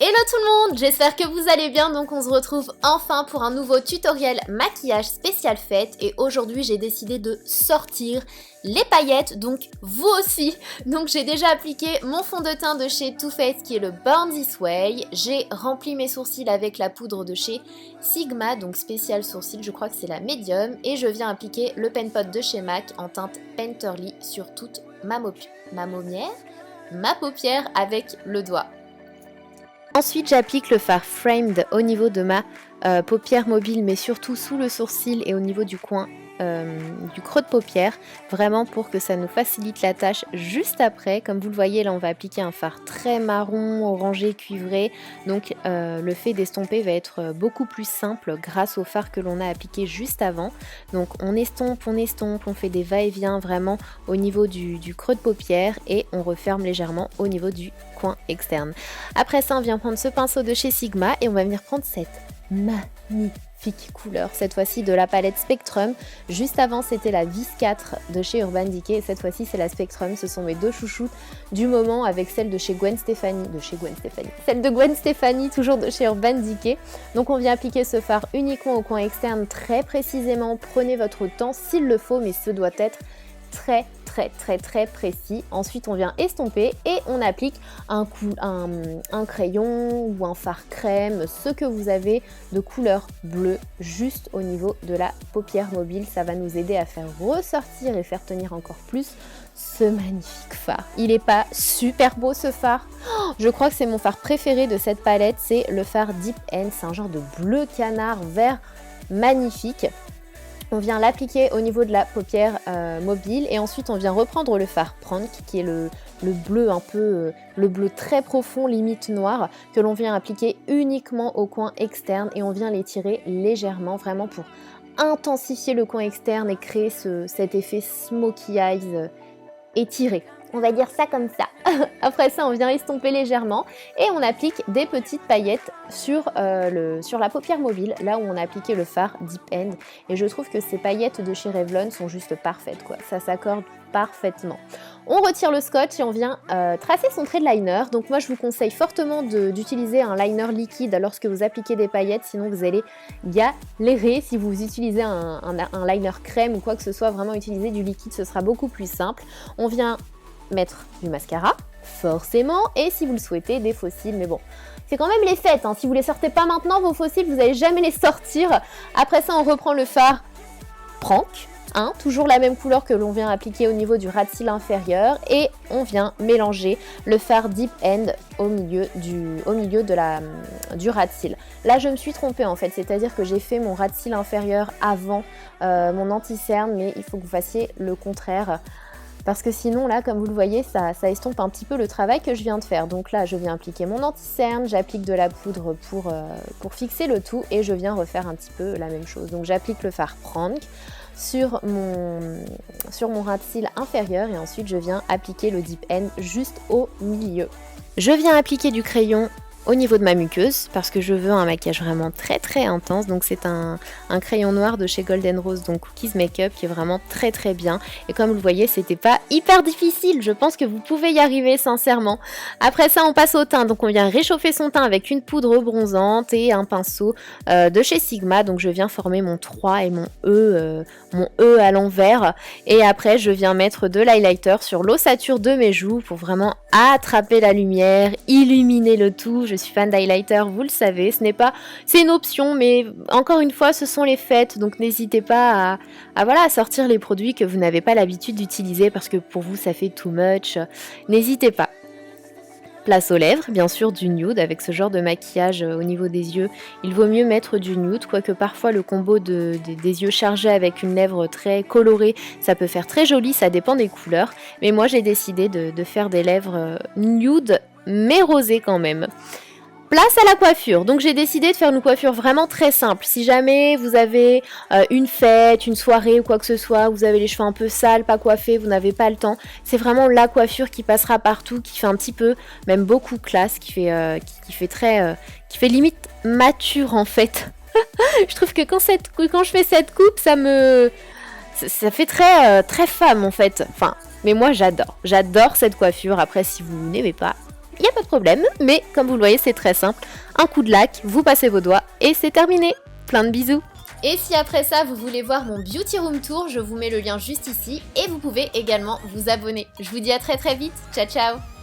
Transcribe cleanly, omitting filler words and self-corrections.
Hello tout le monde, j'espère que vous allez bien. Donc on se retrouve enfin pour un nouveau tutoriel maquillage spécial fête. Et aujourd'hui j'ai décidé de sortir les paillettes, donc vous aussi. Donc j'ai déjà appliqué mon fond de teint de chez Too Faced qui est le Born This Way. J'ai rempli mes sourcils avec la poudre de chez Sigma, donc spécial sourcils, je crois que c'est la médium. Et je viens appliquer le pen pot de chez MAC en teinte Painterly sur toute ma paupière avec le doigt. Ensuite, j'applique le fard Framed au niveau de ma paupière mobile, mais surtout sous le sourcil et au niveau du coin du creux de paupière, vraiment pour que ça nous facilite la tâche juste après. Comme vous le voyez, là on va appliquer un fard très marron, orangé, cuivré, donc le fait d'estomper va être beaucoup plus simple grâce au fard que l'on a appliqué juste avant. Donc on estompe, on fait des va-et-vient vraiment au niveau du creux de paupière et on referme légèrement au niveau du coin externe. Après ça, on vient prendre ce pinceau de chez Sigma et on va venir prendre cette magnifique couleur, cette fois-ci de la palette Spectrum. Juste avant c'était la Vis 4 de chez Urban Decay et cette fois-ci c'est la Spectrum. Ce sont mes deux chouchoutes du moment avec celle de chez Gwen Stefani, celle de Gwen Stefani toujours de chez Urban Decay. Donc on vient appliquer ce fard uniquement au coin externe très précisément. Prenez votre temps s'il le faut, mais ce doit être très précis. Ensuite on vient estomper et on applique un crayon ou un fard crème, ce que vous avez de couleur bleue juste au niveau de la paupière mobile. Ça va nous aider à faire ressortir et faire tenir encore plus ce magnifique fard. Il est pas super beau ce fard? Je crois que c'est mon fard préféré de cette palette, c'est le fard Deep End. C'est un genre de bleu canard vert magnifique. On vient l'appliquer au niveau de la paupière mobile et ensuite on vient reprendre le fard Prank qui est le bleu un peu, le bleu très profond limite noir que l'on vient appliquer uniquement au coin externe et on vient l'étirer légèrement vraiment pour intensifier le coin externe et créer cet effet smoky eyes étiré. On va dire ça comme ça. Après ça, on vient estomper légèrement et on applique des petites paillettes sur la paupière mobile, là où on a appliqué le fard Deep End. Et je trouve que ces paillettes de chez Revlon sont juste parfaites, quoi. Ça s'accorde parfaitement. On retire le scotch et on vient tracer son trait de liner. Donc moi, je vous conseille fortement d'utiliser un liner liquide lorsque vous appliquez des paillettes, sinon vous allez galérer. Si vous utilisez un liner crème ou quoi que ce soit, vraiment utiliser du liquide, ce sera beaucoup plus simple. On vient mettre du mascara, forcément, et si vous le souhaitez, des faux cils, mais bon, c'est quand même les fêtes, hein. Si vous les sortez pas maintenant, vos faux cils, vous n'allez jamais les sortir. Après ça, on reprend le fard Prank, hein, toujours la même couleur que l'on vient appliquer au niveau du ras de cils inférieur, et on vient mélanger le fard Deep End au milieu du ras de cils. Là, je me suis trompée en fait, c'est-à-dire que j'ai fait mon ras de cils inférieur avant mon anti-cerne, mais il faut que vous fassiez le contraire. Parce que sinon, là, comme vous le voyez, ça estompe un petit peu le travail que je viens de faire. Donc là, je viens appliquer mon anti-cerne, j'applique de la poudre pour fixer le tout et je viens refaire un petit peu la même chose. Donc j'applique le fard Prank sur mon ras de cils inférieur et ensuite je viens appliquer le Deep End juste au milieu. Je viens appliquer du crayon au niveau de ma muqueuse parce que je veux un maquillage vraiment très intense. Donc c'est un crayon noir de chez Golden Rose, donc Cookies Makeup, qui est vraiment très bien. Et comme vous le voyez, c'était pas hyper difficile. Je pense que vous pouvez y arriver sincèrement. Après ça, on passe au teint. Donc on vient réchauffer son teint avec une poudre bronzante et un pinceau de chez Sigma. Donc je viens former mon 3 et mon E à l'envers. Et après, je viens mettre de l'highlighter sur l'ossature de mes joues pour vraiment attraper la lumière, illuminer le tout. Je suis fan d'highlighter, vous le savez, c'est une option, mais encore une fois, ce sont les fêtes, donc n'hésitez pas à sortir les produits que vous n'avez pas l'habitude d'utiliser parce que pour vous ça fait too much. N'hésitez pas. Place aux lèvres, bien sûr du nude. Avec ce genre de maquillage au niveau des yeux, il vaut mieux mettre du nude, quoique parfois le combo des yeux chargés avec une lèvre très colorée, ça peut faire très joli, ça dépend des couleurs. Mais moi j'ai décidé de faire des lèvres nude, mais rosées quand même. Place à la coiffure. Donc j'ai décidé de faire une coiffure vraiment très simple. Si jamais vous avez une fête, une soirée ou quoi que ce soit, vous avez les cheveux un peu sales, pas coiffés, vous n'avez pas le temps, c'est vraiment la coiffure qui passera partout, qui fait un petit peu, même beaucoup classe, qui fait limite mature en fait. Je trouve que quand je fais cette coupe, ça fait très femme en fait. Enfin, mais moi j'adore cette coiffure. Après, si vous n'aimez pas, il n'y a pas de problème, mais comme vous le voyez, c'est très simple. Un coup de lac, vous passez vos doigts et c'est terminé. Plein de bisous. Et si après ça, vous voulez voir mon Beauty Room Tour, je vous mets le lien juste ici et vous pouvez également vous abonner. Je vous dis à très vite. Ciao, ciao!